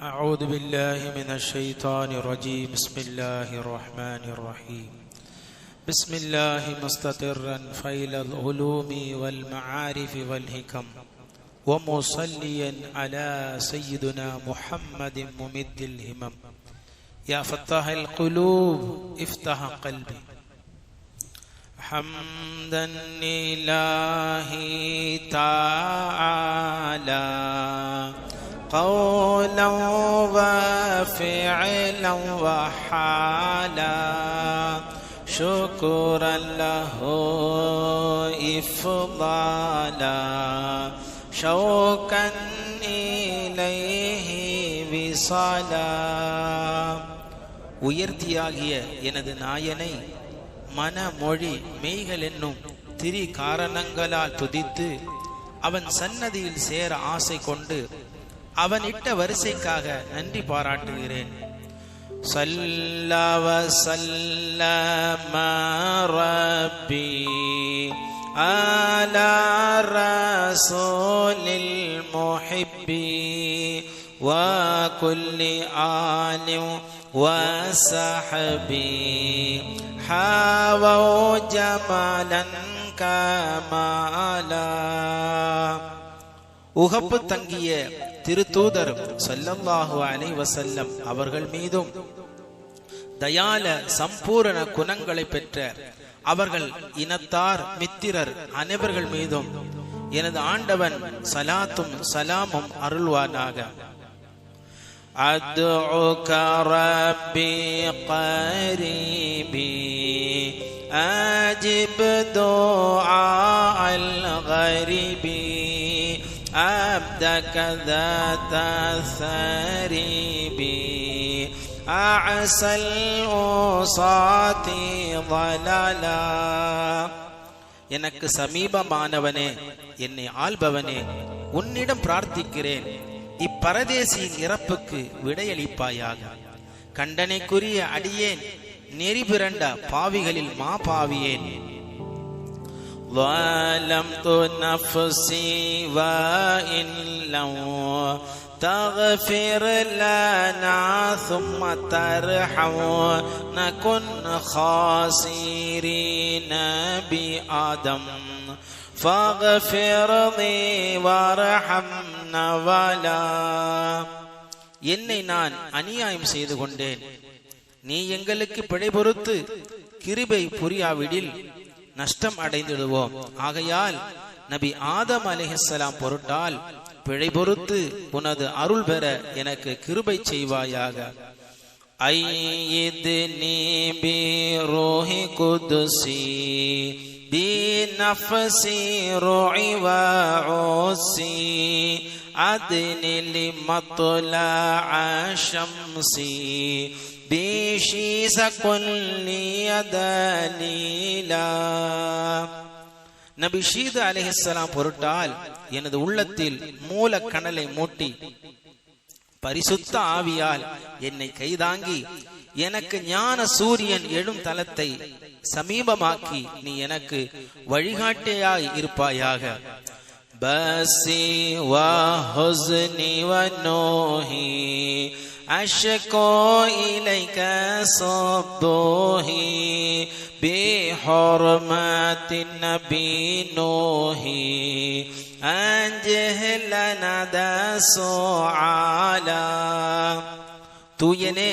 أعوذ بالله من الشيطان الرجيم. بسم الله الرحمن الرحيم. بسم الله مستترا فيل العلوم والمعارف والحكم، ومصليا على سيدنا محمد ممد الهمم. يا فتاح القلوب افتح قلبي حمدا لله تعالى قولا وفعلا وحالا، شكرا له إفضالا شوقا إليه وصالا. உயர்த்தியாகிய எனது நாயனை மன மொழி மெய்கள் என்னும் திரி காரணங்களால் துதித்து அவன் சன்னதியில் சேர ஆசை கொண்டு அவன் இட்ட வரிசைக்காக நன்றி பாராட்டுகிறேன். ஸல்லா வ ஸல்லம ரப்பி அலா ரசூலில் முஹிப்பி வ குல்லி ஆலி வ ஸஹபி ஹவௌ ஜமாலன் கமாலா. உகப்பு தங்கிய திருத்தூதர் ஸல்லல்லாஹு அலைஹி வஸல்லம் அவர்கள் மீதும் தயால சம்பூரண குணங்களை பெற்ற அவர்கள் இனத்தார் மித்திரர் அனைவர்கள் மீதும் எனது ஆண்டவன் சலாத்தும் சலாமும் அருள்வானாக. அத்உக ரப்பி கரீபி அஜிப் துஆ அல் கரீபி أبدك ذات الثريب أعسى الأوصات ضلالا. எனக்கு சமீபமானவனே, என்னை ஆள்பவனே, உன்னிடம் பிரார்த்திக்கிறேன், இப்பரதேசியின் இறப்புக்கு விடையளிப்பாயாக. கண்டனைக்குரிய அடியேன், நெறி பிறண்ட பாவிகளில் மாபாவியேன். ظلمت نفسي وإن لم تغفر لنا ثم ترحم نكن خاسرين بآدم فاغفر لي وارحمنا ولا. என்னை நான் அநியாயம் செய்து கொண்டேன், நீ எங்களுக்கு பிழை பொறுத்து கிருபை புரியாவிடில் நஷ்டம் அடைந்திடுவோம். ஆகையால் நபி ஆதம் அலைஹிஸ்ஸலாம் பொருட்டால் பிழை பொறுத்து உனது அருள் பெற எனக்கு கிருபை செய்வாயாக. ஐயித்னி பி ரூஹி குதுஸி பி நஃப்ஸி ரூஇ வ உஸி அத்னி லிமத்லா அஷம்ஸி நபி ஷீத் அலைஹிஸ்ஸலாம் பொருட்டால் எனது உள்ளத்தில் மூல கனலை மூட்டி பரிசுத்த ஆவியால் என்னை கைதாங்கி எனக்கு ஞான சூரியன் எழும் தலத்தை சமீபமாக்கி நீ எனக்கு வழிகாட்டியாய் இருப்பாயாக. பஸி வ ஹுஸ்னி வ நூஹி أشكو إليك صبوهي بحرمة النبي نوحي أنجه لنا سعالا. தூயனே,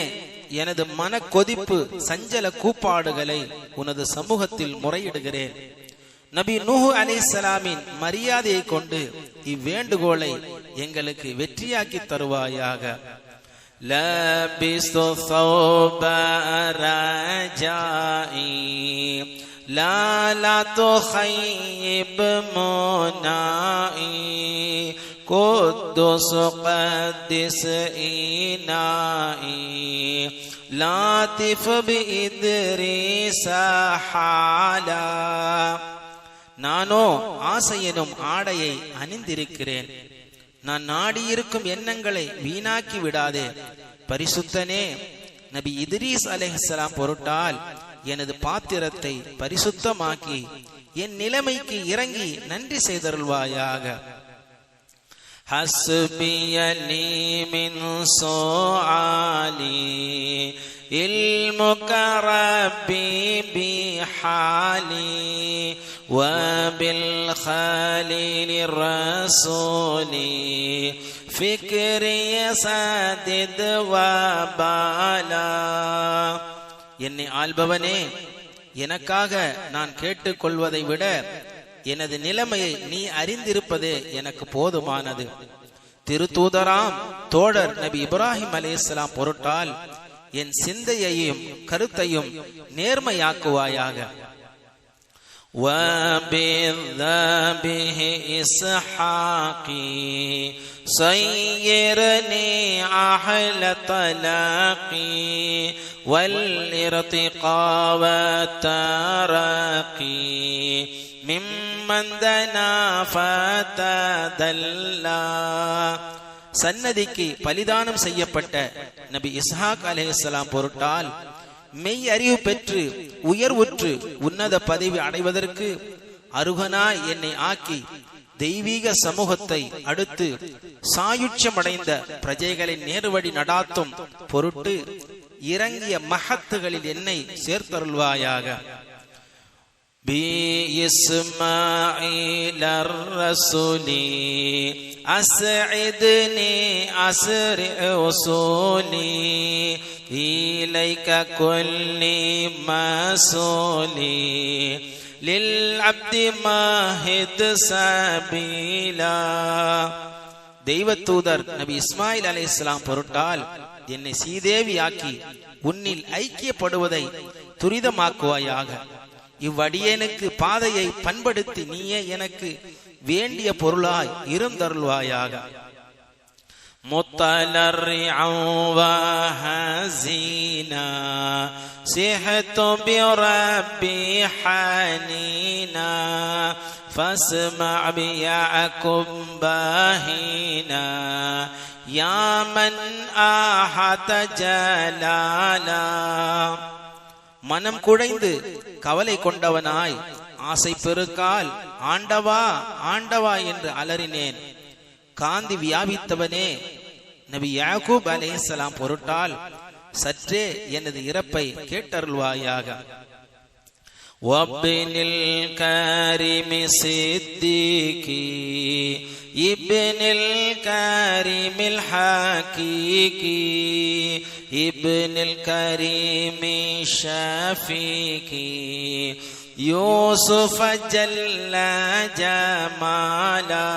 எனது மன கொதிப்பு சஞ்சல கூப்பாடுகளை உனது சமூகத்தில் முறையிடுகிறேன். நபி நூஹ் அலைஹிஸ்ஸலாமின் மரியாதையை கொண்டு இவ்வேண்டுகோளை எங்களுக்கு வெற்றியாக்கி தருவாயாக. لبست ثوب رجائي لا تخيب منائي قدس قدس إنائي لاطف بإدريس حالا. நானோ ஆசையெனும் ஆடையை அணிந்திருக்கிறேன், நான் நாடியிருக்கும் எண்ணங்களை வீணாக்கி விடாதே. பரிசுத்தனே, நபி இத்ரீஸ் அலைஹிஸ்ஸலாம் பொருட்டால் எனது பாத்திரத்தை பரிசுத்தமாக்கி என் நிலைமைக்கு இறங்கி நன்றி செய்தருள்வாயாக. حسبي لي من سؤالي علمك ربي بحالي وبالخليل الرسول فكري سدد وبالا. என்னை ஆள்பவனே, எனக்காக நான் கேட்டுக்கொள்வதை விட எனது நிலைமையை நீ அறிந்திருப்பதே எனக்கு போதுமானது. திருத்தூதராம் தோழர் நபி இப்ராஹிம் அலைஹிஸ்ஸலாம் பொருட்டால் என் சிந்தையையும் கருத்தையும் நேர்மையாக்குவாயாக. وَبِالذَّبِحِ إِسْحَاقِي صَيِّرْنِي أَحْلَ طَلَاقِي وَالْإِرْتِقَاءَ وَالتَّرَقِي مِمَّنْ دَنَا فَتَدَلَّى. சன்னதிக்கு பலிதானம் செய்யப்பட்ட நபி இஸ்ஹாக் அலைஹிஸ்ஸலாம் பொருட்டால் மெய் அறிவு பெற்று உயர்வுற்று உன்னத பதவி அடைவதற்கு அருகனாய் என்னை ஆக்கி தெய்வீக சமூகத்தை அடுத்து சாயுட்சமடைந்த பிரஜைகளின் நேர்வழி நடாத்தும் பொருட்டு இறங்கிய மஹத்துகளில் என்னை சேர்த்தருள்வாயாக. بإسماعيل الرسول أسعدني أسرع وصولي إليك كل مسولي للعبد ماهد سبيلا. தெய்வத்தூதர் நபி இஸ்மாயில் அலைஹிஸ்ஸலாம் பொருட்டால் என்னை சீதேவியாக்கி உன்னில் ஐக்கியப்படுவதை துரிதமாக்குவாயாக. இவ்வடியேனுக்கு பாதையை பண்படுத்தி நீயே எனக்கு வேண்டிய பொருளாய் இருந்தருள்வாயாக. مطلرعا وهزينا سحت بربي حنينا فاسمع بيعكم باهينا يا من آحت جلالا. மனம் குழைந்து கவலை கொண்டவனாய் ஆசை பெருக்கால் ஆண்டவா ஆண்டவா என்று அலறினேன். காந்தி வியாபித்தவனே நபி யாக்கூப் அலைஹிஸ்ஸலாம் பொருட்டால் சற்றே எனது இறப்பை கேட்டருள்வாயாக. வப்னில் கரீமி சித்திகி இப்னில் கரீமில் ஹகீகி இப்னில் கரீமி ஷஃபீகி யூசுஃப ஜல்ல ஜமாலா.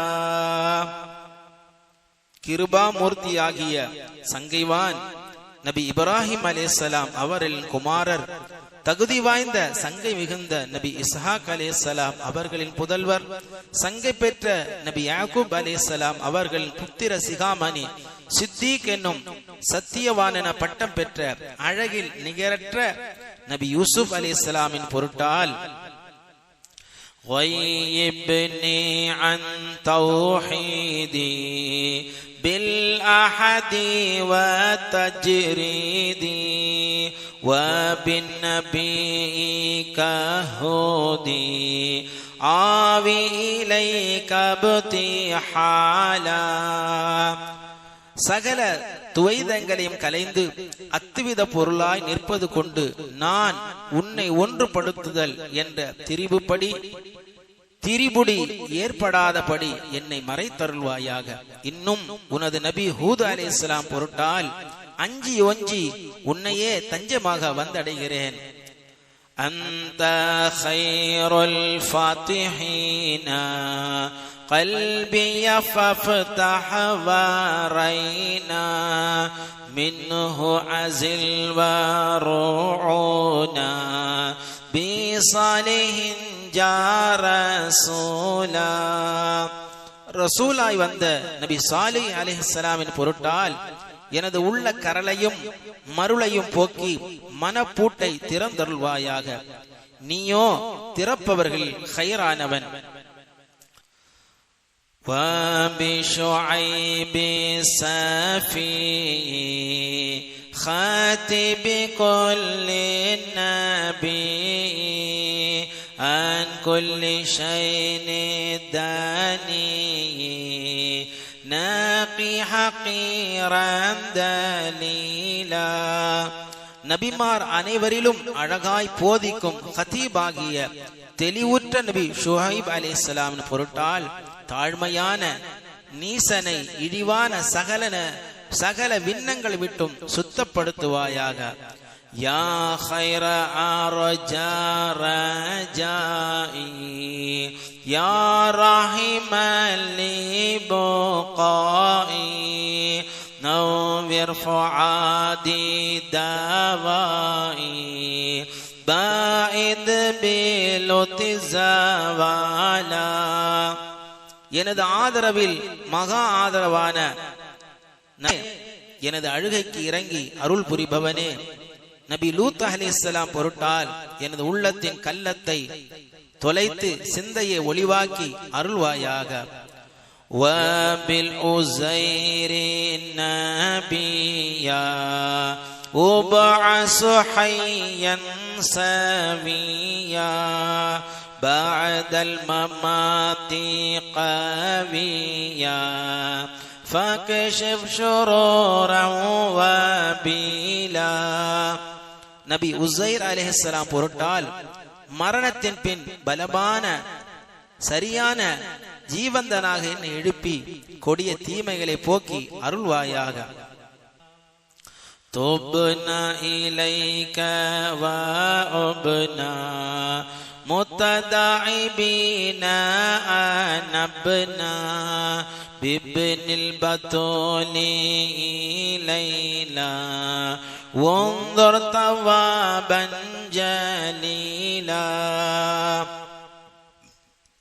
கிருபாமூர்த்தியாகிய சங்கைவான் நபி இப்ராஹிம் அலைஹிஸ்ஸலாம் அவர்களின் குமாரர், தகுதி வாய்ந்த சங்கை மிகுந்த நபி இஸ்ஹாக் அலைஹிஸ்ஸலாம் அவர்களின் புதல்வர், சங்கை பெற்ற நபி யாக்கூப் அலைஹிஸ்ஸலாம் அவர்களின் புத்திர சிகாமணி, சித்தீக் என்னும் சத்தியவான் என பட்டம் பெற்ற அழகில் நிகரற்ற நபி யூசுப் அலைஹிஸ்ஸலாமின் பொருட்டால் غيبني عن توحيدي بالأحد والتجريد وبالنبي كهودي آوي إليك ابتحالا. சகல துவைதங்களையும் கலைந்து அத்துவித பொருளாய் நிற்பது கொண்டு நான் உன்னை ஒன்றுபடுத்துதல் என்ற திரிபுடி ஏற்படாதபடி என்னை மறைத்தருள்வாயாக. இன்னும் உனது நபி ஹூத் அலைஹிஸ்ஸலாம் பொருட்டால் அஞ்சி ஒஞ்சி உன்னையே தஞ்சமாக வந்தடைகிறேன். அந்த கைருல் ஃபாத்திஹீனா قلبي فافتح ورينا منه عزل ورعونا بصالح جار رسولا. ரசூலாய் வந்த நபி சாலிஹ் அலைஹிஸ்ஸலாமின் பொருட்டால் எனது உள்ள கரளையும் மருளையும் போக்கி மனப்பூட்டை திறந்தருள்வாயாக. நீயோ திறப்பவர்கள் கைரானவன். وبشعيب السفي خاتب كل النبي عن كل شيء داني حقيرا دليلا நபிமார் அனைவரிலும் அழகாய் போதிக்கும் ஹதீபாகிய தெளிவுற்ற நபி ஷுஹைப் அலைஹிஸ்ஸலாம் பொருட்டால் தாழ்மையான நீசனை இழிவான சகல விண்ணங்களை விட்டும் சுத்தப்படுத்துவாயாக. யா கைர ஆரஜா ரஜாஇ யா ரஹீமன் லிபுகாஇ நவ்விர் ஃபுஆதி தவாஇ பாயித் பிலுத்தி ஜவாலா. எனது ஆதரவில் மகா ஆதரவான எனது அழுகைக்கு இறங்கி அருள் புரிபவனே, நபி லூத் அலைஹிஸ்ஸலாம் பொருட்டால் எனது உள்ளத்தின் கல்லத்தை தொலைத்து சிந்தையை ஒளிவாக்கி அருள்வாயாக. வபில் உஸைரி நபியா உபஅஸு ஹய்யன் சவியா பஅதல் மமாதி கவியா ஃபக்ஷிஃப் ஷுரூரன் வபீலா. நபி உஸைர் அலைஹிஸ்ஸலாம் பொருட்டால் மரணத்தின் பின் பலமான சரியான ஜீவந்தனாக என்னை எழுப்பி கொடிய தீமைகளை போக்கி அருள்வாயாக. துப்னா இலைக வஉப்னா முத்ததாஇபீனா அனப்னா பிப்னில் பத்தூலி இலைலா வன்துர் தவாபன் ஜலீலா.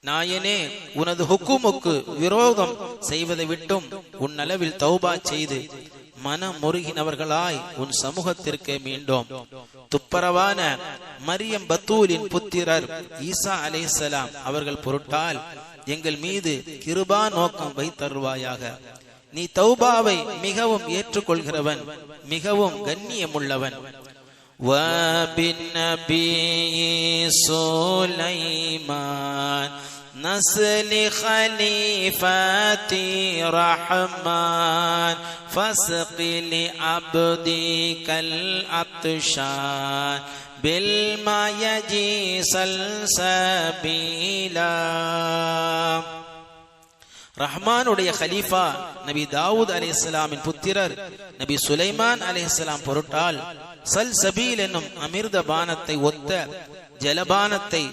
நாயனே, உனது ஹுக்குமுக்கு விரோதம் செய்வதை விட்டும் உன் அளவில் தௌபா செய்து மனம் முருகினவர்களாய் உன் சமூகத்திற்கு மீண்டோம். துப்பரவான மரியம் பத்தூலின் புத்திரர் ஈசா அலைஹிஸ்ஸலாம் அவர்கள் பொருட்டால் எங்கள் மீது கிருபா நோக்கம் வைத்தருள்வாயாக. நீ தௌபாவை மிகவும் ஏற்றுக்கொள்கிறவன், மிகவும் கண்ணியமுள்ளவன். وَبِالنَّبِيِّ سُلَيْمَانَ نَسْلِ خَلِيفَةِ رَحْمَانَ فَاسْقِ لِعَبْدِكَ الْعَطْشَانَ بِالْمَاءِ يَجِيء سَلْسَبِيلًا. ரஹ்மானுடைய கலீஃபா நபி தாவூத் அலைஹிஸ்ஸலாமின் புத்திரர் நபி சுலைமான் அலைஹிஸ்ஸலாம் பொருட்டால் சல்சபீல் என்னும் அமிர்த பானத்தை ஒத்த ஜலபானத்தை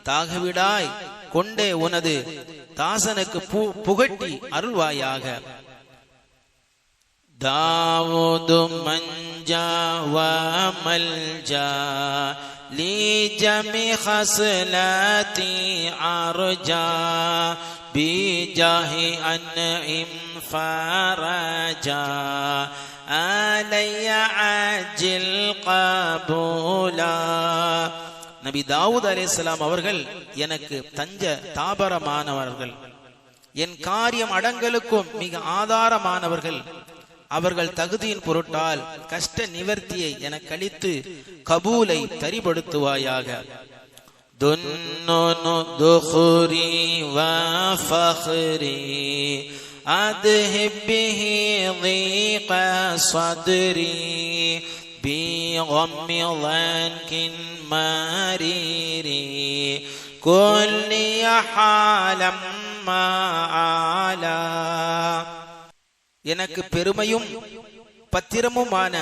தாகவிடாய் கொண்டே உனது தாசனுக்கு புகட்டி அருள்வாயாக. தாவூது மஞ்சா வ மல்ஜா லி ஜமி ஹஸ்லதி அர்ஜா பிஜாஹி அன்இம் ஃபரஜா அலைய அஜில் கபூலா. நபி தாவூத் அலைஹிஸ்ஸலாம் அவர்கள் எனக்கு தஞ்ச தாபரமானவர்கள், என் காரியம் அடங்கலுக்கும் மிக ஆதாரமானவர்கள். அவர்கள் தகுதியின் பொருட்டால் கஷ்ட நிவர்த்தியை எனக்கு அளித்து கபூலை தரிபடுத்துவாயாக. துன்னுனு துஹுரி வ ஃபக்ரி அத்ஹிப் பிஹி ضيق صدري بغم ضنك مرير كل حالا ما علا. எனக்கு பெருமையும் பத்திரமுமான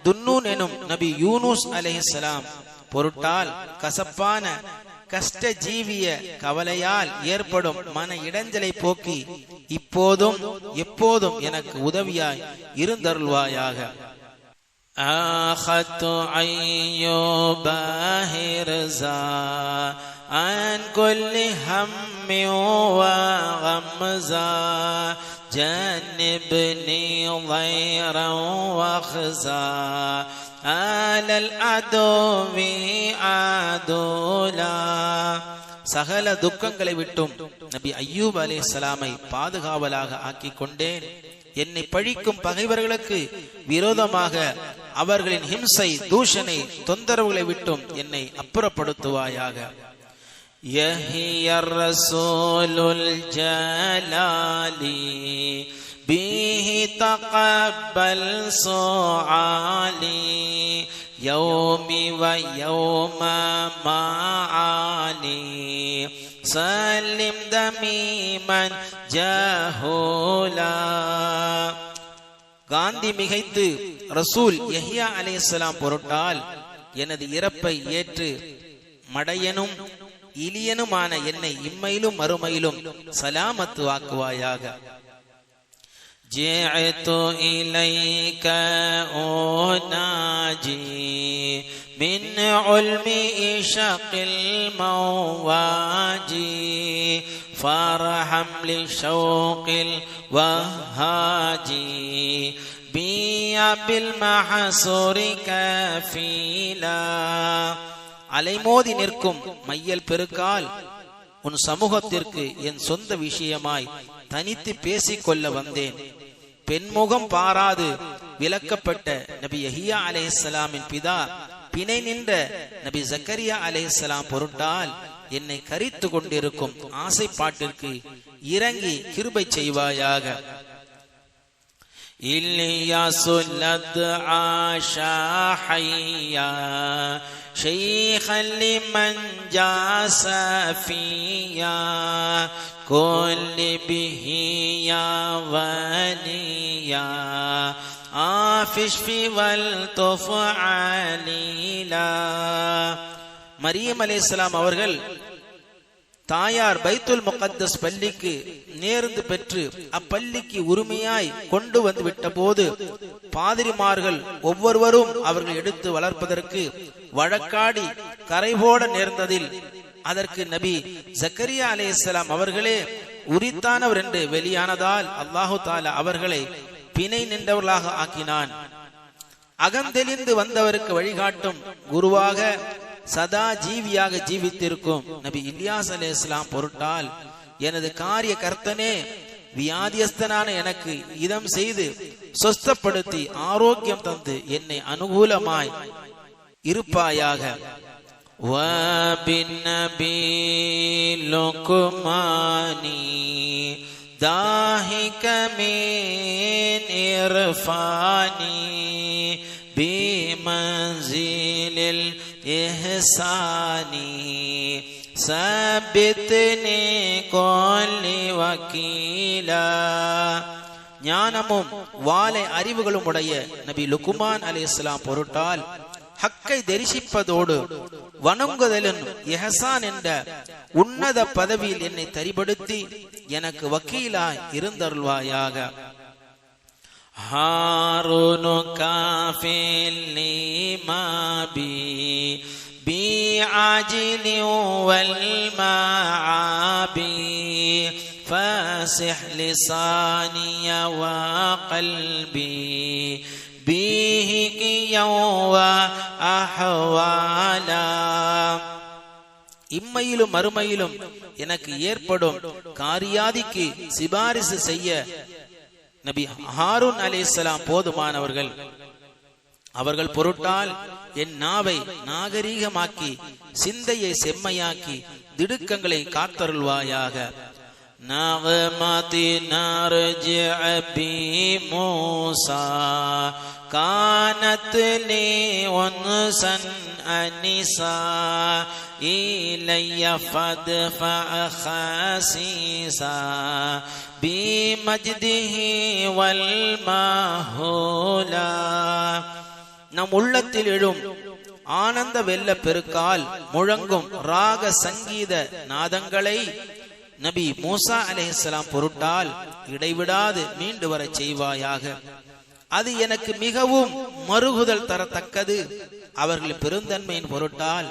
துன்னூன் எனும் நபி யூனுஸ் அலைஹிஸ்ஸலாம் பொருட்டால் கசப்பான கஷ்ட ஜீவிய கவலையால் ஏற்படும் மன இடைஞ்சலை போக்கி இப்போதும் எப்போதும் எனக்கு உதவியாய் இருந்தருள்வாயாக. ஆஹத்து அய்யூப ஹிர்ஸா அன் குல்லி ஹம்மி வ கம்ஸா ஜன்னிப்னி ضيرا وخزا ஆலல் அதோவி ஆதோலா. சகல துக்கங்களை விட்டும் நபி அய்யூப் அலைஹிஸ்ஸலாமை பாதுகாவலாக ஆக்கிக் கொண்டேன். என்னை பழிக்கும் பகைவர்களுக்கு விரோதமாக அவர்களின் ஹிம்சை தூஷணை தொந்தரவுகளை விட்டும் என்னை அப்புறப்படுத்துவாயாக. யஹியர் ரசூலுல் ஜலாலி به تقبل سعالي يومي ويوم معاني سلم دميما جاهولا. காந்தி மிகைத்து ரசூல் யஹ்யா அலைஹிஸ்ஸலாம் பொருட்டால் எனது இறப்பை ஏற்று மடையனும் இலியனுமான என்னை இம்மையிலும் மறுமையிலும் சலாமத்து வாக்குவாயாக. ஜிஅது இலைக உனாஜி மின் உல்மி இஷகில் மவாஜி ஃபர்ஹம் லிஷௌகில் வஹாஜி பியபில் மஹசூரி கஃபீலா. அலைமோதி நிற்கும் மையல் பெருக்கால் உன் சமூகத்திற்கு என் சொந்த விஷயமாய் தனித்து பேசிக் கொள்ள வந்தேன். பெண்முகம் பாராது விலக்கப்பட்ட நபி யஹ்யா அலைஹிஸ்ஸலாமின் பிதா பிணை நின்ற நபி ஜக்கரியா அலைஹிஸ்ஸலாம் பொருட்டால் என்னை கரித்து கொண்டிருக்கும் ஆசைப்பாட்டிற்கு இறங்கி கிருபை செய்வாயாக. இல்யாசு லத்ஆஷா ஹய்யா ஷைഖன் லிமன் ஜாஸஃபியா குல்லி பிஹி யா வலியா ஆஃபிஷ் ஃபி வல் துஃஅலீலா. மரியம் அலைஹிஸ்ஸலாம் அவர்கள் தாயார் பைத்துல் முகத்தஸ் பள்ளிக்கு நேர்ந்து பெற்று அப்பள்ளிக்கு உரிமையாய் கொண்டு வந்து விட்ட போது பாதிரிமார்கள் ஒவ்வொருவரும் அவர்கள் எடுத்து வளர்ப்பதற்கு வழக்காடி கரைபோட நேர்ந்ததில் அதற்கு நபி ஜக்கரியா அலைஹிஸ்ஸலாம் அவர்களே உரித்தானவர் என்று வெளியானதால் அல்லாஹு தஆலா அவர்களை பிணை நின்றவர்களாக ஆக்கினான். அகந்தெளிந்து வந்தவருக்கு வழிகாட்டும் குருவாக சதா ஜீவியாக ஜீவித்திருக்கும் நபி இல்யாஸ் அலைஹிஸ்ஸலாம் பொருட்டால் எனது காரிய கர்த்தனே வியாதியஸ்தனான எனக்கு இதம் செய்து சொஸ்தப்படுத்தி ஆரோக்கியம் தந்து என்னை அனுகூலமாய் இருப்பாயாக. وَبِالنَّبِيِّ لُقْمَانِ ضَاحِكَ مِنْ إِرْفَانِي بِمَنْزِلِ الْإِحْسَانِ ثَبِّتْنِي كُلِّ وَكِيلًا. ஞானமும் வாளை அறிவுகளும் உடைய நபி லுக்மான் அலைஹிஸ்ஸலாம் பொருட்டால் ஹக்கை தரிசிப்பதோடு வணங்குதலின் இஹ்சான் என்ற உன்னத பதவியில் என்னை தரிபடுத்தி எனக்கு வக்கீலாய் இருந்தருள்வாயாக. ஹாரூனு காஃபில் லிமாபி பிஅஜ்லி வல் மஆபி ஃபஸிஹ் லிசானிய வ கல்பி இம்மையிலும் மறுமையிலும் எனக்கு ஏற்படும் காரியாதிக்கு சிபாரிசு செய்ய நபி ஹாரூன் அலைஹிஸ்ஸலாம் போதுமானவர்கள். அவர்கள் பொருட்டால் என் நாவை நாகரீகமாக்கி சிந்தையை செம்மையாக்கி திடுக்கங்களை காத்தருள்வாயாக. நகமதி நர்ஜிஅ பி மூஸா கானத் லி உன்சன் அனிஸா இலைய ஃபத்ஃபா ஹஸீஸா பி மஜ்திஹி வல் மஹூலா. நம் உள்ளத்தில் எழும் ஆனந்த வெள்ள பெருக்கால் முழங்கும் ராக சங்கீத நாதங்களை நபி மூசா அலைஹிஸ்ஸலாம் பொருட்டால் இடைவிடாது மீண்டு வர செய்வாயாக. அது எனக்கு மிகவும் மறுகுதல் தரத்தக்கது. அவர்கள் பெருந்தன்மையின் பொருட்டால்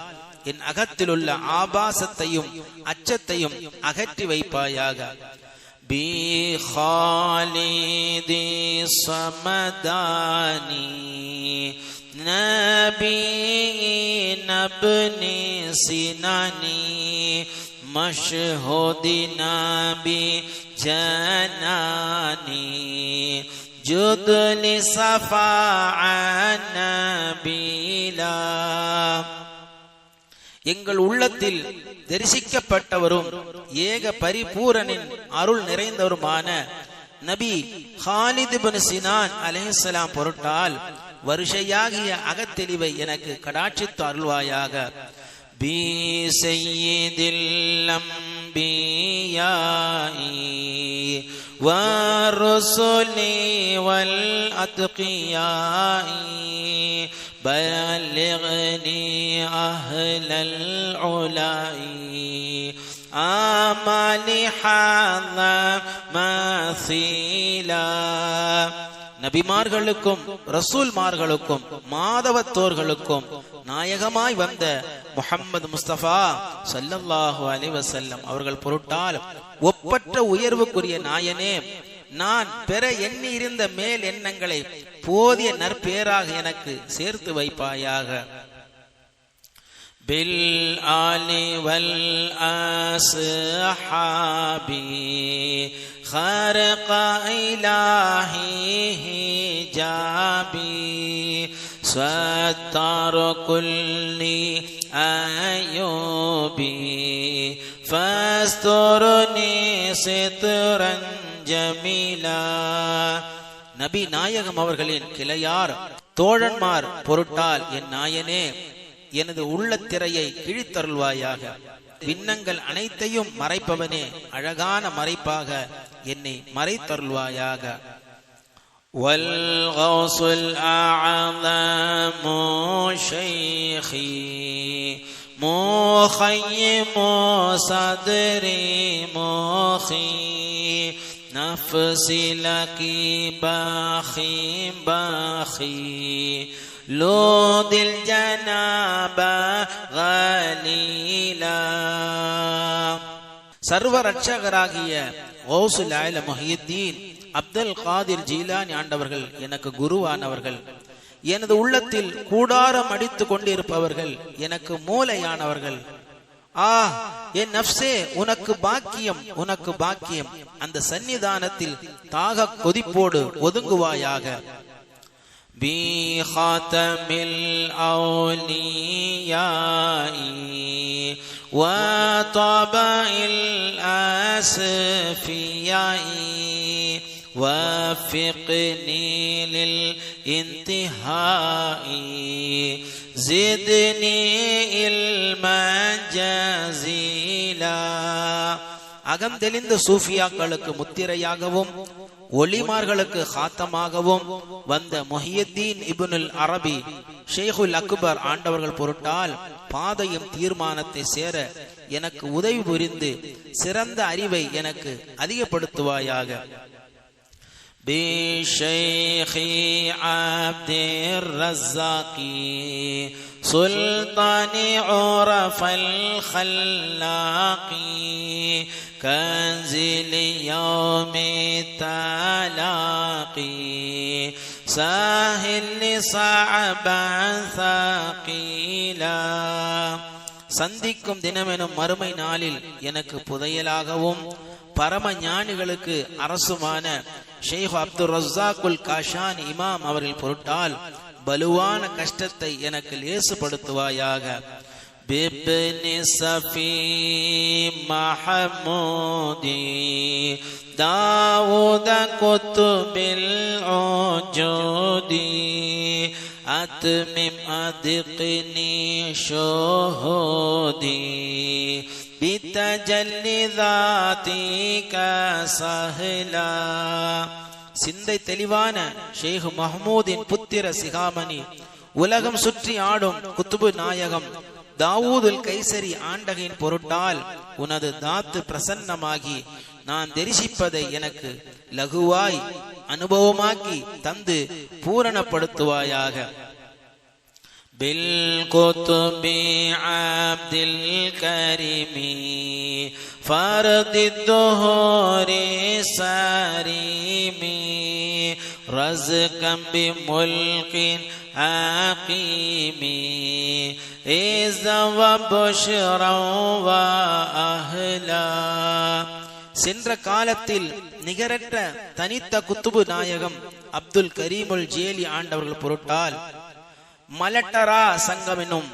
என் அகத்தில் உள்ள ஆபாசத்தையும் அச்சத்தையும் அகற்றி வைப்பாயாக. பி ஹாலிதி ஸமதானி நபி நப்னி சினானி மஷ்ஹூதினா பி ஜனானி ஜுத்லி ஸஃபாஅன் நபீலா. எங்கள் உள்ளத்தில் தரிசிக்கப்பட்டவரும் ஏக பரிபூரனின் அருள் நிறைந்தவருமான நபி ஹாலித் இப்னு சினான் அலைஹிஸ்ஸலாம் பொருட்டால் வருஷையாகிய அகத்தெளிவை எனக்கு கடாட்சித்து அருள்வாயாக. பி சய்யிதில் அம்பியாஇ வர்ருசுலி வல் அத்கியாஇ பல்லிக்னி அஹ்லல் உலாஇ ஆமலி ஹாதா மஸீலா. நபிமார்களுக்கும் ரசூல்மார்களுக்கும் மாதவத்தோர்களுக்கும் நாயகமாய் வந்த முஹம்மது முஸ்தபா ஸல்லல்லாஹு அலைஹி வஸல்லம் அவர்கள் பொருட்டால் ஒப்பற்ற உயர்வுக்குரிய நாயனே, நான் பெற எண்ணி இருந்த மேல் எண்ணங்களை போதிய நற்பேராக எனக்கு சேர்த்து வைப்பாயாக. பில் ஆலி வல் அஸ்ஹாபி خرق إلهي حجابي ستر كل عيوبي فاسترني سترا جميلا. நபி நாயகம் அவர்களின் கிளையார் தோழன்மார் பொருட்டால் என் நாயனே, எனது உள்ளத்திரையை கிழித்தருள்வாயாக. விண்ணங்கள் அனைத்தையும் மறைப்பவனே, அழகான மறைப்பாக என்னை மறைத்தருள்வாயாக. வல் கௌசுல் அஅஸமு ஷைഖி முஹய்யிமு சத்ரி முஹி நஃப்ஸி லகி பாஹி பாஹி லூதில் ஜனாப கலீலா. சர்வ ரட்சகராகிய கௌசுல் ஆலம் முஹியுத்தீன் அப்துல் காதிர் ஜீலானி ஆண்டவர்கள் எனக்கு குருவானவர்கள். எனது உள்ளத்தில் கூடாரம் அடித்துக் கொண்டிருப்பவர்கள் எனக்கு மூளையானவர்கள். என் நஃப்ஸே, உனக்கு பாக்கியம், உனக்கு பாக்கியம். அந்த சன்னிதானத்தில் தாக கொதிப்போடு ஒதுங்குவாயாக. பி ஹாதமில் அவுலியாஇ வ தபஇல் அஸ்ஃபியாஇ வஃபிக்னி லில் இன்திஹாஇ ஜித்னி இல்மன் ஜஸீலா. அகந்தெளிந்த சூஃபியாக்களுக்கு முத்திரையாகவும் ஒலிமார்களுக்கு ஹாத்தமாகவும் வந்த முஹியுத்தீன் இப்னுல் அரபி ஷேகுல் அக்பர் ஆண்டவர்கள் பொருட்டால் பாதையும் தீர்மானத்தை சேர எனக்கு உதவி புரிந்து சிறந்த அறிவை எனக்கு அதிகப்படுத்துவாயாக. B ஷைഖி Abdur ரஸாகி Sultani உரஃபல் ஹல்லாகி conceal யௌமி தலாகி Sahil ஸஅபன் Shakeela. சந்திக்கும் தினமெனும் மறுமை நாளில் எனக்கு புதையலாகவும் பரம ஞானிகளுக்கு அரசுமான ஷேக் அப்துர் ரஸாக்குல் காஷானி இமாம் அவர்கள் பொருட்டால் பலுவான கஷ்டத்தை எனக்கு லேசுபடுத்துவாயாக. பிப்னி சஃபி மஹமூதி தாவூத குத்துபில் உஜூதி அத்மிம் அதிக்னி ஷுஹூதி பித்தஜல்லி தாதிக சஹலா. சிந்தை தெளிவான ஷேக் மஹமூதின் புத்திர சிகாமணி, உலகம் சுற்றி ஆடும் குத்துபு நாயகம் தாவூதுல் கைசரி ஆண்டகையின் பொருட்டால் உனது தாத்து பிரசன்னமாகி நான் தரிசிப்பதை எனக்கு லகுவாய் அனுபவமாக்கி தந்து பூரணப்படுத்துவாயாக. பில் குத்துபி அப்துல் கரீமி ஃபர்தித் துஹூரி ஸரீமி ரஸ்கம் பி முல்கின் ஆகீமி இஸ்ஸா வ புஷ்ரா வ அஹ்லா. சென்ற காலத்தில் நிகரற்ற தனித்த குத்துபு நாயகம் அப்துல் கரீமுல் ஜேலி ஆண்டவர்கள் பொருட்டால் மலட்டரா சங்கம் என்னும்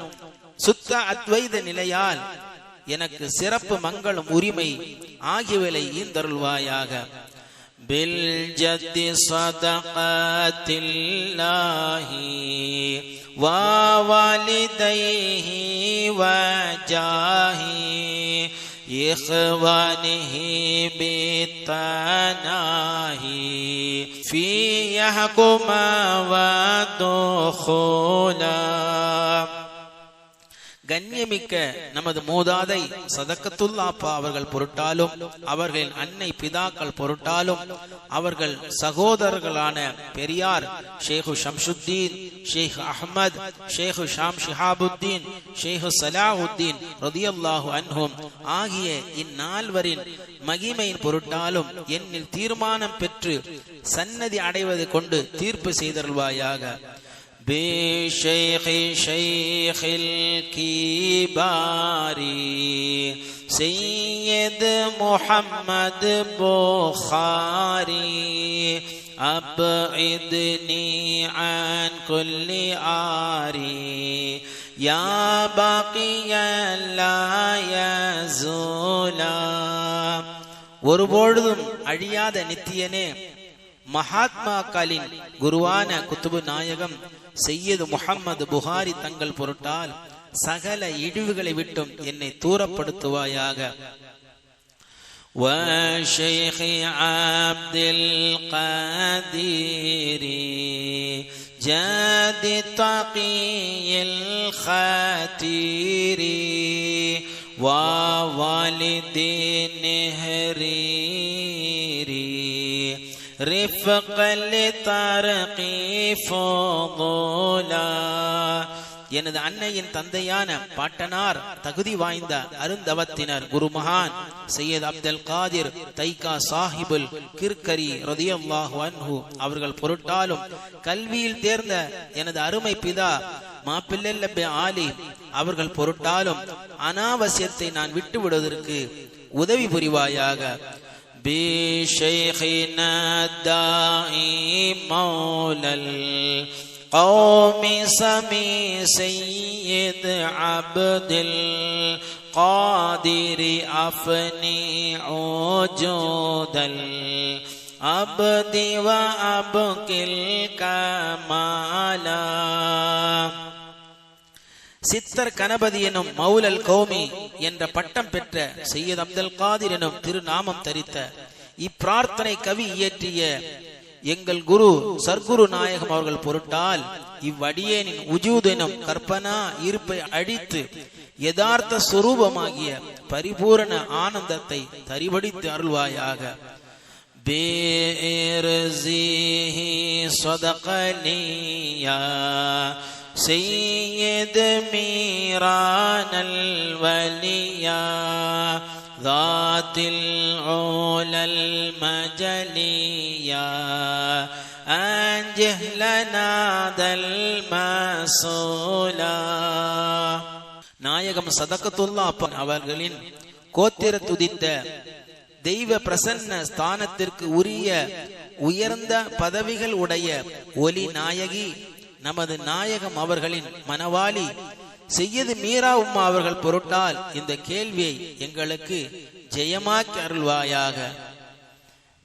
சுத்த அத்வைத நிலையால் எனக்கு சிறப்பு மங்களும் உரிமை ஆகியவை ஈந்தருள்வாயாக. بالجد صدقات الله ووالديه وجاه إخوانه بالتناهي في يحكم ودخولا. கண்ணியமிக்க நமது மூதாதை சதக்கத்துல்லாப்பா அவர்கள் பொருட்டாலும், அவர்களின் அன்னை பிதாக்கள் பொருட்டாலும், அவர்கள் சகோதரர்களான பெரியார் ஷேഖு ஷம்சுத்தீன், ஷேக் அஹ்மத், ஷேக் ஷாம் ஷிஹாபுத்தீன், ஷேக் சலாஹுத்தீன் ரதியல்லாஹு அன்ஹும் ஆகிய இந்நால்வரின் மகிமையின் பொருட்டாலும் என்னில் தீர்மானம் பெற்று சன்னதி அடைவது கொண்டு தீர்ப்பு செய்தருள்வாயாக. بشيخ شيخ الكباري سيد محمد بخاري أبعدني عن كل عاري يا باقي لا يزولا. ஒருபொழுதும் அழியாத நித்தியனே, மகாத்மாக்களின் குருவான குத்துபு நாயகம் சையது முஹம்மது புகாரி தங்கள் பொருட்டால் சகல இழிவுகளை விட்டும் என்னை தூரப்படுத்துவாயாக. وشيخ عبد القادر جاد التقي الخاتير ووالد النهريري رفقا لترقي فضولا. எனது அன்னையின் தந்தையான பாட்டனார் தகுதி வாய்ந்த அருந்தவத்தினர் குருமகான் சையத் அப்துல் காதிர் தைகா சாஹிபுல் கிர்கரி ரதியல்லாஹு அன்ஹு அவர்கள் பொருட்டாலும், கல்வியில் தேர்ந்த எனது அருமை பிதா மாப்பிள்ளை ஆலி அவர்கள் பொருட்டாலும் அனாவசியத்தை நான் விட்டு விடுவதற்கு உதவி புரிவாயாக. بشيخنا الداعي مولى القوم سمي سيد عبد القادر أفني وجود العبد وأبقي الكمالا. சித்தர் கணபதி எனும் மௌலல் கௌமி என்ற பட்டம் பெற்ற சையத் அப்துல் காதிர் எனும் திருநாமம் தரித்த இப்பிரார்த்தனை கவி இயற்றிய எங்கள் குரு சர்க்குரு நாயகம் அவர்கள் பொருட்டால் இவ்வடியேனின் உஜூத் எனும் கற்பனா இருப்பை அழித்து யதார்த்த சுரூபமாகிய பரிபூரண ஆனந்தத்தை தரிவடித்து அருள்வாயாக. பேர்ஸிஹி ஸதகலியா سيد ميران الوليا ذات العلا المجليا أنجه لنا ذا المسؤولا. நாயகம் சதகத்துல்லா அவர்களின் கோத்திர துதித்த தெய்வ பிரசன்ன ஸ்தானத்திற்கு உரிய உயர்ந்த பதவிகள் உடைய ஒலி நாயகி நமது நாயகம் அவர்களின் மனவாளி சையது மீரா உம்மா அவர்கள் பொருட்டால் இந்த கேள்வியை எங்களுக்கு ஜெயமாக்கி அருள்வாயாக.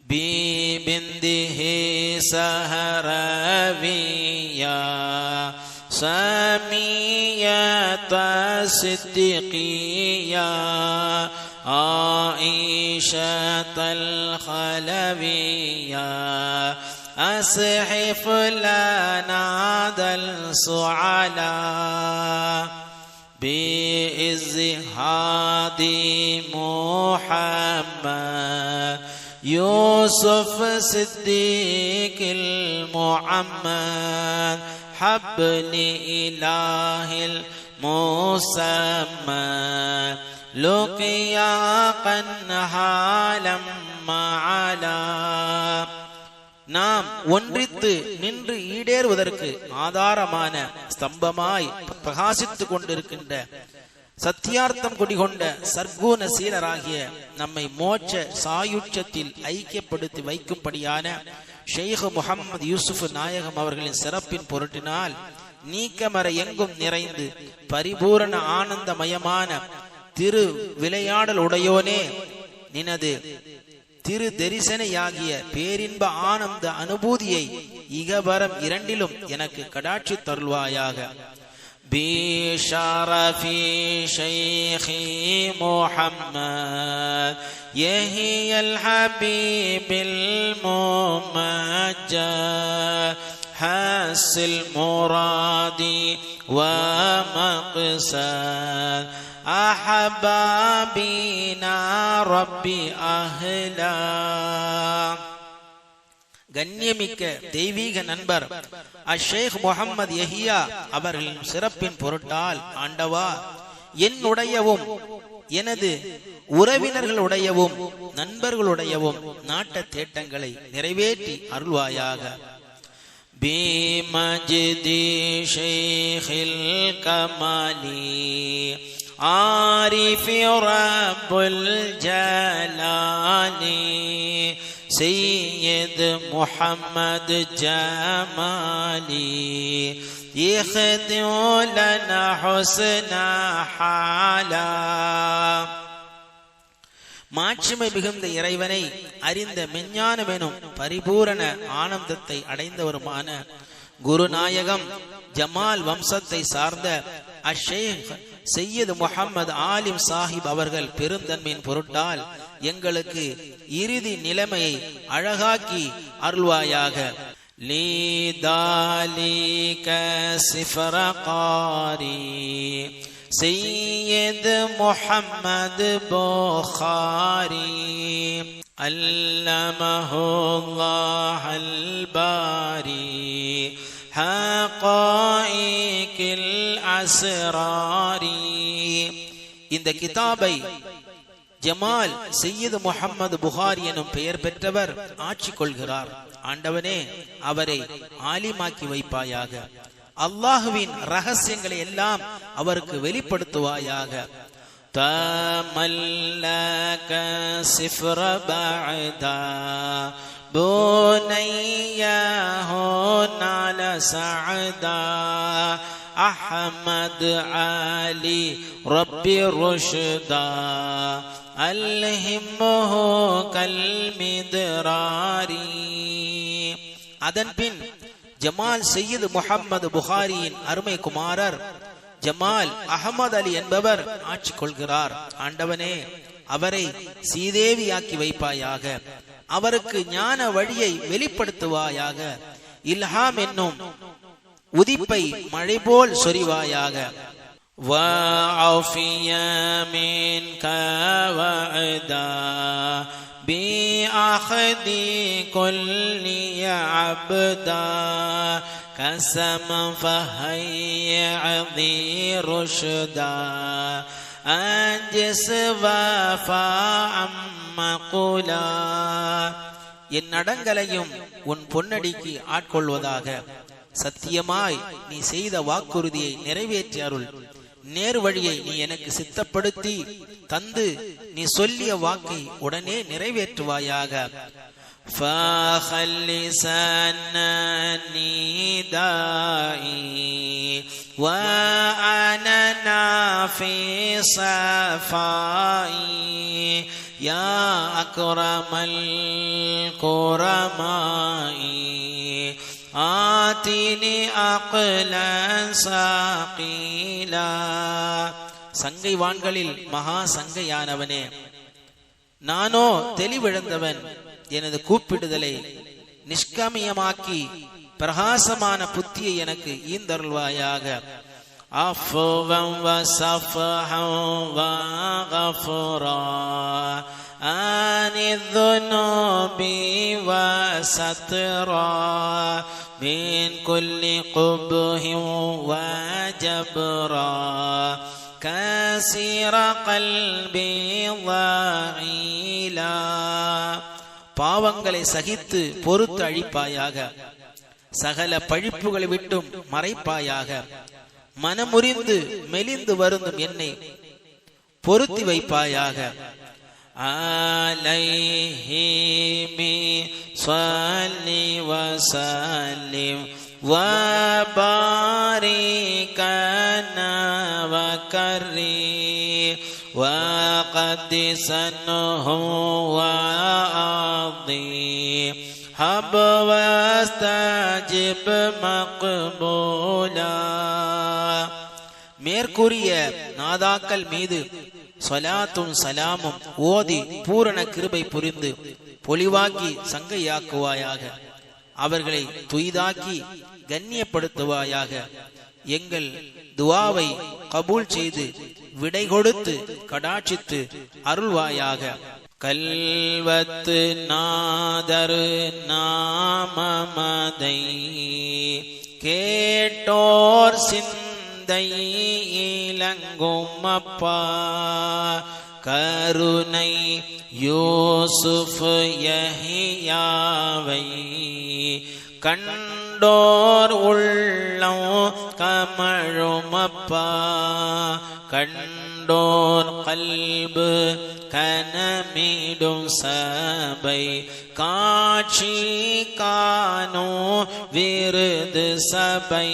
பீபிந்திஹி சஹரவியா சமியத சித்திகியா ஆயிஷத்தல் ஹலவியா أصحف لنا ذا الصعلاء بإزهاد محمد يوسف صديق المعمد حبل إله المسمى لقيا قنحالا معلا. நாம் ஒன்றித்து நின்று ஈடேறுவதற்கு ஆதாரமான ஸ்தம்பமாய் பிரகாசித்துக் கொண்டிருக்கின்ற சத்தியார்த்தம் குடிகொண்ட சர்க்குண சீலராகிய நம்மை மோட்ச சாயுட்சத்தில் ஐக்கியப்படுத்தி வைக்கும்படியான ஷேக் முஹம்மது யூசுப் நாயகம் அவர்களின் சிறப்பின் பொருட்டினால் நீக்கமர எங்கும் நிறைந்து பரிபூரண ஆனந்தமயமான திரு விளையாடல் உடையோனே, நினது திரு தரிசனையாகிய பேரின்ப ஆனந்த அனுபூதியை இகபரம் இரண்டிலும் எனக்கு கடாட்சி தருள்வாயாக. பிஷரஃபி ஷைഖி முஹம்மத் யஹியல் ஹபீபில் முமஜ்ஜத் ஹாஸில் முராதி வ மக்ஸத் அஹபாபினா ரப்பி அஹ்லா. கண்ணியமிக்க தெய்வீக நண்பர் ஷேக் முஹம்மது யஹியா அவர்களின் சிறப்பின் பொருட்டால் ஆண்டவா, என்னுடையவும் எனது உறவினர்களுடையவும் நண்பர்களுடையவும் நாட்ட தேட்டங்களை நிறைவேற்றி அருள்வாயாக. பிமஜ்தி ஷைഖில் கமாலி ஆரிஃபி ரப்புல் ஜலாலி سيد محمد جمالي يخدم لنا حسن حالا. மாட்சிமை மிகுந்த இறைவனை அறிந்த மெஞ்ஞானமெனும் பரிபூரண ஆனந்தத்தை அடைந்தவருமான குருநாயகம் ஜமால் வம்சத்தை சார்ந்த ஷேக் சையது முஹம்மது ஆலிம் சாஹிப் அவர்கள் பெருந்தன்மையின் பொருட்டால் எங்களுக்கு இறுதி நிலைமையை அழகாக்கி அருள்வாயாக. லீதாலிக சிஃபரகாரி சையது முஹம்மது புகாரி அல்லமஹுல்லாஹல் பாரி ஹகாயிகில் அஸ்ராரி. இந்த கிதாபை ஜமால் சையது முஹம்மது புகாரி எனும் பெயர் பெற்றவர் ஆட்சி கொள்கிறார். ஆண்டவனே, அவரை ஆலிமாக்கி வைப்பாயாக. அல்லாஹுவின் ரகசியங்களை எல்லாம் அவருக்கு வெளிப்படுத்துவாயாக. தமல்லக சிஃப்ர பஅதா புனையஹு நால சஅதா அஹ்மத் அலி ரப்பி ருஷ்தா அல்ஹிம்ஹு கல்மித்ராரி. அதன்பின் ஜமால் சையது முஹம்மது புகாரியின் அருமை குமாரர் ஜமால் அஹமது அலி என்பவர் ஆட்சி கொள்கிறார். ஆண்டவனே, அவரை சீதேவியாக்கி வைப்பாயாக. அவருக்கு ஞான வழியை வெளிப்படுத்துவாயாக. இல்ஹாம் என்னும் உதிப்பை மழை போல் சொரிவாயாக. வஅஃபியா மின்க வஅதா பிஅஹதி குல்லி அப்தா கஸம ஃபஹய்யதி ருஷ்தா அன்ஜஸ் வஃபஅம்மகுலா. என் நடங்களையும் உன் பொன்னடிக்கு ஆட்கொள்வதாக. சத்தியமாய் நீ செய்த வாக்குறுதியை நிறைவேற்றி அருள். நேர் வழியை நீ எனக்கு சித்தப்படுத்தி தந்து நீ சொல்லிய வாக்கை உடனே நிறைவேற்றுவாயாக. யா அக்ரமல் குரமாஇ ஆதினி அக்லன் சாகீலா. சங்கைவான்களில் மகா சங்கையானவனே, நானோ தெளிவிழந்தவன். எனது கூப்பிடுதலை நிஷ்கமியமாக்கி பிரகாசமான புத்தியை எனக்கு ஈந்தருள்வாயாக. அஃபுவம் வஸஃபஹம் வகஃபுரா ஆனிதுனூபி வஸத்ரா மின் குல்லி குப்ஹின் வஜப்ரா கஸீர கல்பி வஈலா. பாவங்களை சகித்து பொறுத்து அழிப்பாயாக. சகல பழிப்புகளை விட்டும் மறைப்பாயாக. மனமுறிந்து மெலிந்து வருந்தும் என்னை பொருத்தி வைப்பாயாக. அலைஹி ஸல்லி வஸல்லிம் வபாரிக் வகர்ரி وقدسنه وعظيم هب واستجب مقبولا. மேற்கூறிய நாதாக்கள் மீது ஸலாத்தும் சலாமும் ஓதி பூரண கிருபை புரிந்து பொலிவாக்கி சங்கையாக்குவாயாக. அவர்களை துய்தாக்கி கண்ணியப்படுத்துவாயாக. எங்கள் துவாவை கபூல் செய்து விடை கொடுத்து கடாட்சித்து அருள்வாயாக. கல்வத்து நாதரு நாமமதை கேட்டோர் சிந்தை இலங்கும் அப்பா கருணை யூசுப் யஹ்யாவை கண்டோர் உள்ளம் கமழும் அப்பா கண்டோர் கல்பு கனமிடும் சபை காட்சி காணோ விருது சபை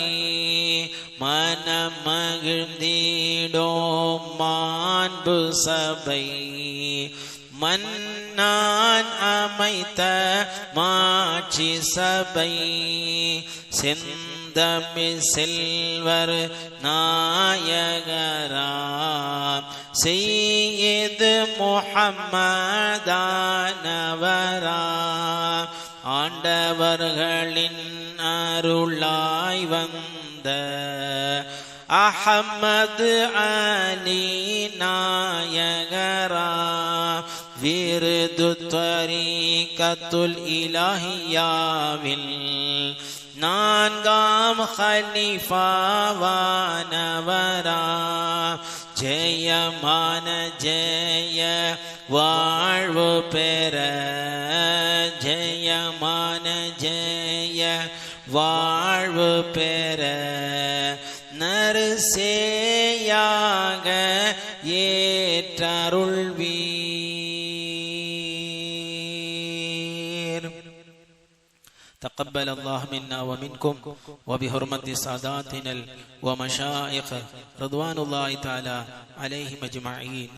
மனமகிழ்ந்திடோம் மாண்பு சபை மன்னான் அமைத்த மாட்சி சபை செந்தமிழ் செல்வர் நாயகரா செய்யது முஹம்மதானவரா ஆண்டவர்களின் அருளாய் வந்த அஹமது அலி நாயகரா விருது த்வரீகத்துல் இலாஹியாவில் நான்காம் ஹலீஃபாவானவரா ஜெயமான ஜெய வாழ்வு பெற ஜெயமான ஜெய வாழ்வு பெற நரசேயாக ஏற்றருள்வீர். تقبل الله منا ومنكم وبحرمة ساداتنا ومشايخ رضوان الله تعالى عليهم أجمعين.